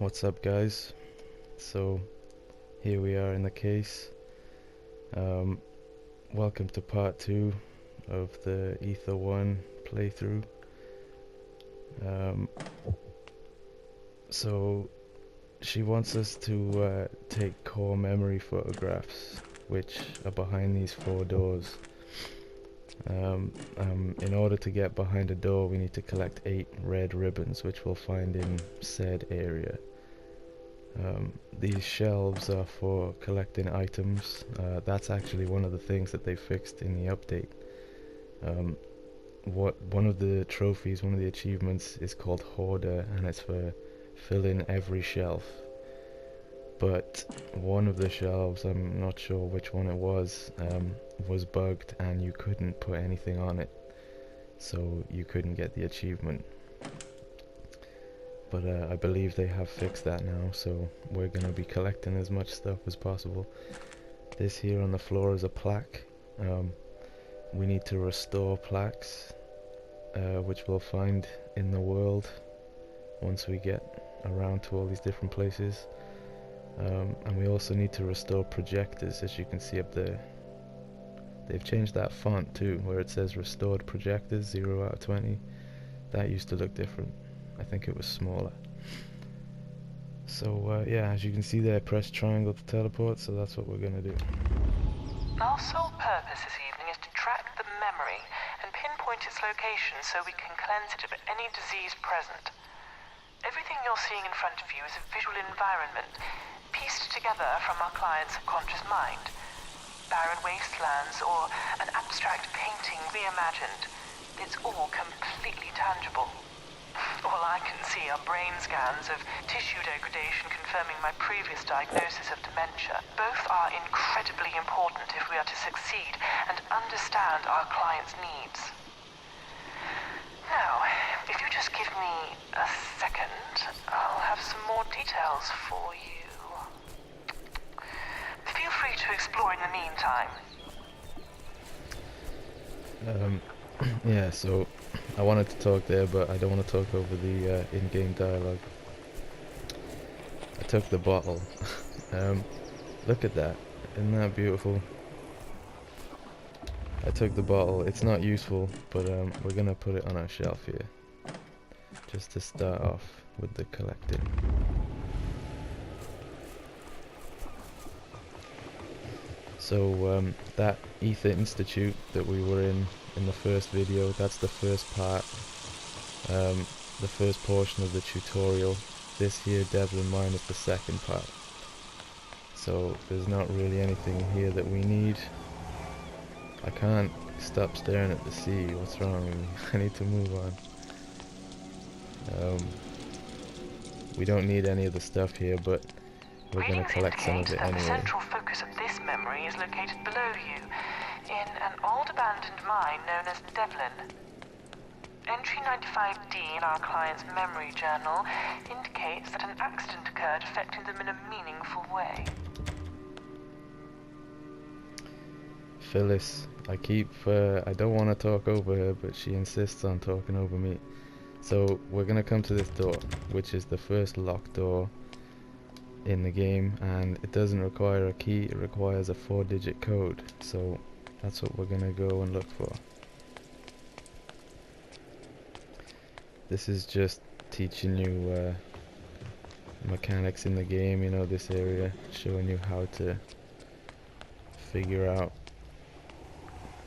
What's up, guys? So here we are in the case. Um, Welcome to part 2 of the Ether 1 playthrough. So she wants us to take core memory photographs, which are behind these 4 doors. In order to get behind a door, we need to collect 8 red ribbons, which we'll find in said area. These shelves are for collecting items. That's actually one of the things that they fixed in the update. One of the trophies, one of the achievements is called Hoarder, and it's for filling every shelf. But one of the shelves, I'm not sure which one it was bugged and you couldn't put anything on it, so you couldn't get the achievement. But I believe they have fixed that now, so we're going to be collecting as much stuff as possible. This here on the floor is a plaque. We need to restore plaques, which we'll find in the world once we get around to all these different places. And we also need to restore projectors, as you can see up there. They've changed that font too, where it says restored projectors 0 out of 20. That used to look different. I think it was smaller. So yeah, as you can see there, press triangle to teleport, so that's what we're going to do. Our sole purpose this evening is to track the memory and pinpoint its location so we can cleanse it of any disease present. Everything you're seeing in front of you is a visual environment pieced together from our client's subconscious mind. Barren wastelands or an abstract painting reimagined. It's all completely tangible. All I can see are brain scans of tissue degradation confirming my previous diagnosis of dementia. Both are incredibly important if we are to succeed and understand our client's needs. Now, if you just give me a second, I'll have some more details for you. Feel free to explore in the meantime. Yeah, so I wanted to talk there, but I don't want to talk over the in-game dialogue. I took the bottle. Look at that. Isn't that beautiful? I took the bottle. It's not useful, but we're going to put it on our shelf here. Just to start off with the collecting. So that Ether Institute that we were in the first video, that's the first part, the first portion of the tutorial. This here, Devlin mine, is the second part. So there's not really anything here that we need. I can't stop staring at the sea. What's wrong with me? I need to move on. We don't need any of the stuff here, but we're going to collect some of it anyway. The central focus of this memory is located below you, in an old abandoned mine known as Devlin. Entry 95D in our client's memory journal indicates that an accident occurred affecting them in a meaningful way. Phyllis, I don't want to talk over her, but she insists on talking over me. So we're going to come to this door, which is the first locked door in the game, and it doesn't require a key, it requires a 4-digit code. So that's what we're gonna go and look for. This is just teaching you mechanics in the game, you know, this area, showing you how to figure out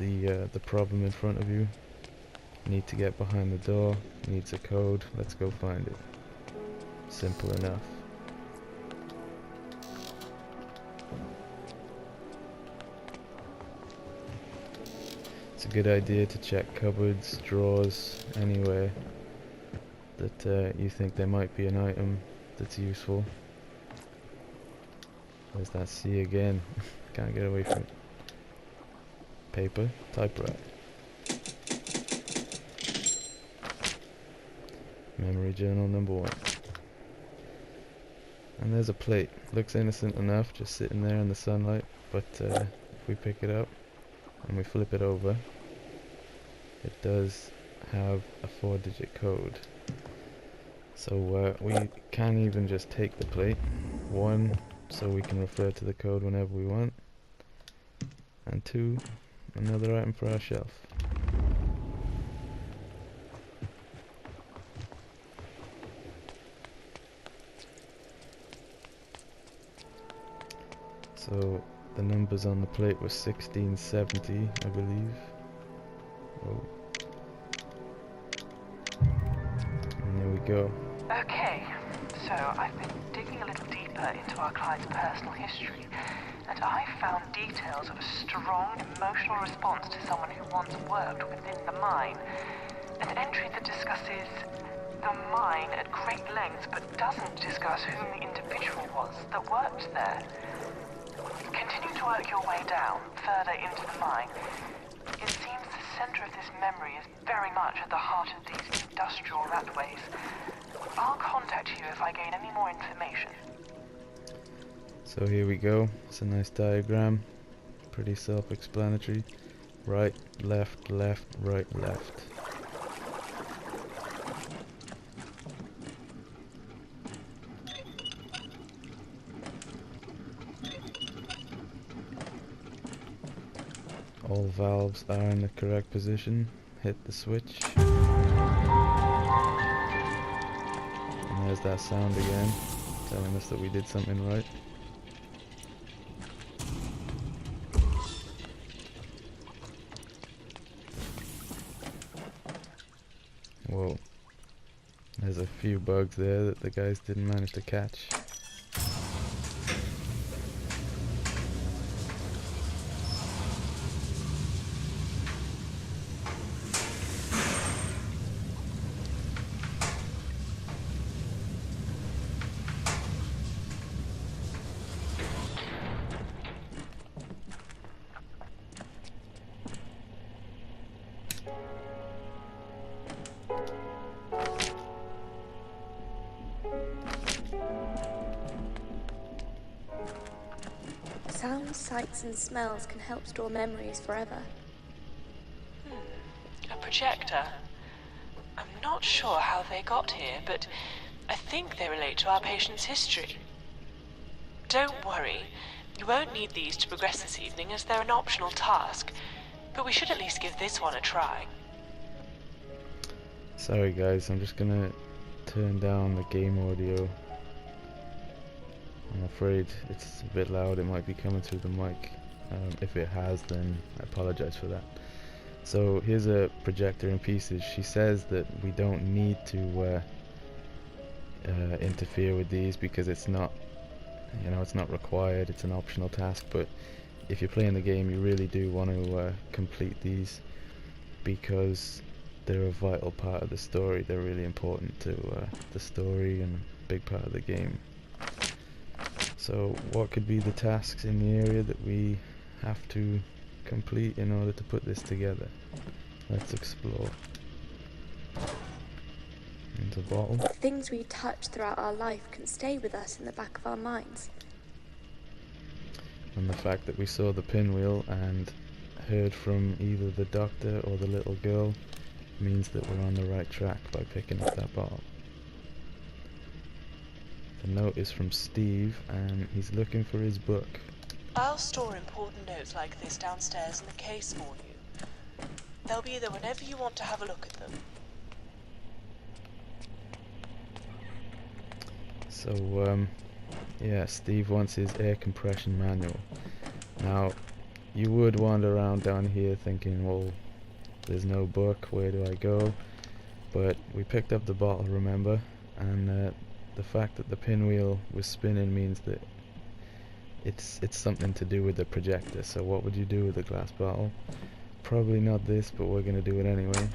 the problem in front of you. Need to get behind the door, needs a code, let's go find it. Simple enough. It's a good idea to check cupboards, drawers, anywhere that you think there might be an item that's useful. There's that C again. Can't get away from it. Paper, typewriter. Memory journal number 1. And there's a plate. Looks innocent enough, just sitting there in the sunlight, but if we pick it up and we flip it over, it does have a 4-digit code. So we can even just take the plate. One, so we can refer to the code whenever we want. And two, another item for our shelf. So the numbers on the plate were 1670, I believe. Oh. And there we go. Okay, so I've been digging a little deeper into our client's personal history, and I found details of a strong emotional response to someone who once worked within the mine. An entry that discusses the mine at great length, but doesn't discuss who the individual was that worked there. Continue to work your way down, further into the mine. It seems the center of this memory is very much at the heart of these industrial ratways. I'll contact you if I gain any more information. So here we go. It's a nice diagram. Pretty self-explanatory. Right, left, left, right, left. All valves are in the correct position. Hit the switch. And there's that sound again, telling us that we did something right. Whoa. There's a few bugs there that the guys didn't manage to catch. Sounds, sights and smells can help store memories forever. A projector. I'm not sure how they got here, but I think they relate to our patient's history. Don't worry, you won't need these to progress this evening as they're an optional task, but we should at least give this one a try. Sorry guys, I'm just gonna turn down the game audio. I'm afraid it's a bit loud, it might be coming through the mic. If it has, then I apologize for that. So here's a projector in pieces. She says that we don't need to interfere with these because it's not, you know, it's not required, it's an optional task, but if you're playing the game you really do want to complete these because they're a vital part of the story. They're really important to the story and a big part of the game. So what could be the tasks in the area that we have to complete in order to put this together? Let's explore. Into bottle. Things we touch throughout our life can stay with us in the back of our minds. And the fact that we saw the pinwheel and heard from either the doctor or the little girl means that we're on the right track by picking up that bottle. The note is from Steve and he's looking for his book. I'll store important notes like this downstairs in the case for you. They'll be there whenever you want to have a look at them. So, yeah, Steve wants his air compression manual. Now, you would wander around down here thinking, well, there's no book, where do I go? But we picked up the bottle, remember? And the fact that the pinwheel was spinning means that it's something to do with the projector. So what would you do with a glass bottle? Probably not this, but we're gonna do it anyway.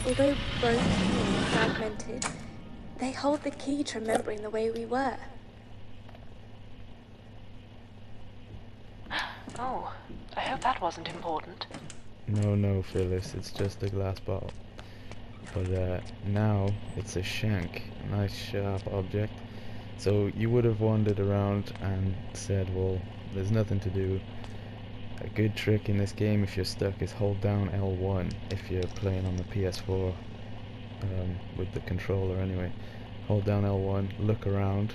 Although broken and fragmented, they hold the key to remembering the way we were. Oh, I hope that wasn't important. No, Phyllis, it's just a glass bottle. But now it's a shank, a nice sharp object. So you would have wandered around and said, well, there's nothing to do. A good trick in this game if you're stuck is hold down L1 if you're playing on the PS4 with the controller anyway. hold down L1, look around,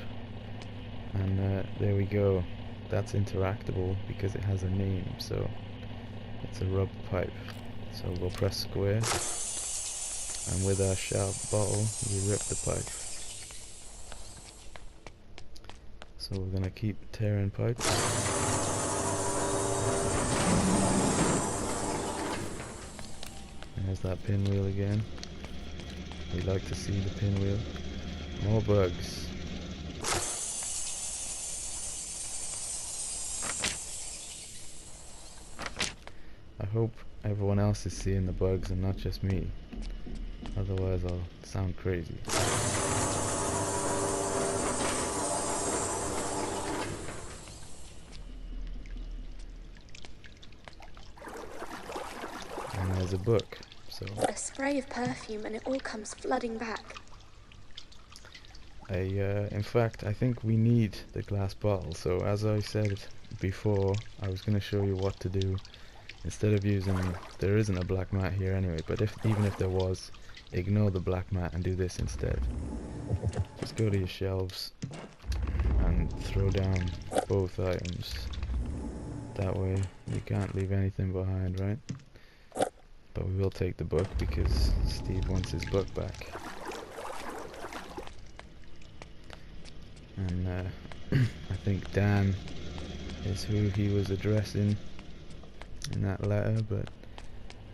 and there we go. That's interactable because it has a name, so it's a rubber pipe. So we'll press square, and with our sharp bottle we rip the pipe. So we're gonna keep tearing pipes. There's that pinwheel again. We like to see the pinwheel. More bugs. I hope everyone else is seeing the bugs and not just me. Otherwise I'll sound crazy. And there's a book. So A spray of perfume and it all comes flooding back. in fact, I think we need the glass bottle. So as I said before, I was going to show you what to do. Instead of using, there isn't a black mat here anyway, but even if there was, ignore the black mat and do this instead. Just go to your shelves and throw down both items. That way you can't leave anything behind, right? But we will take the book because Steve wants his book back. And I think Dan is who he was addressing in that letter, but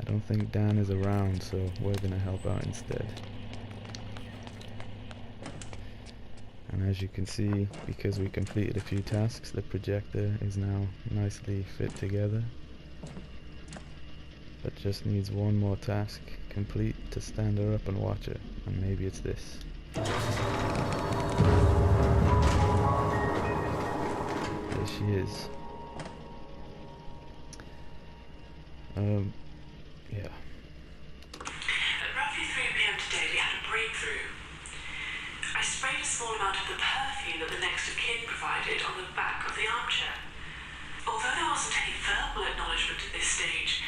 I don't think Dan is around, so we're gonna help out instead. And as you can see, because we completed a few tasks, the projector is now nicely fit together, but just needs one more task complete to stand her up and watch her, and maybe it's this. There she is. Yeah. At roughly 3 p.m. today, we had a breakthrough. I sprayed a small amount of the perfume that the next of kin provided on the back of the armchair. Although there wasn't any verbal acknowledgement at this stage,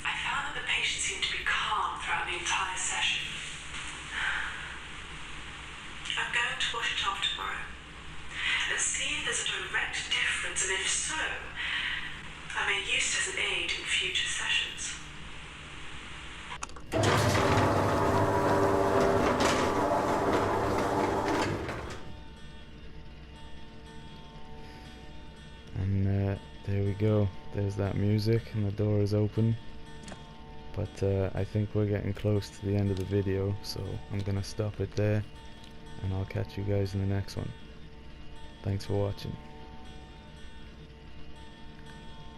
I found that the patient seemed to be calm throughout the entire session. I'm going to wash it off tomorrow and see if there's a direct difference, and if so, I may use it as an aid in future sessions. And there we go. There's that music, and the door is open. But I think we're getting close to the end of the video, so I'm gonna stop it there, and I'll catch you guys in the next one. Thanks for watching.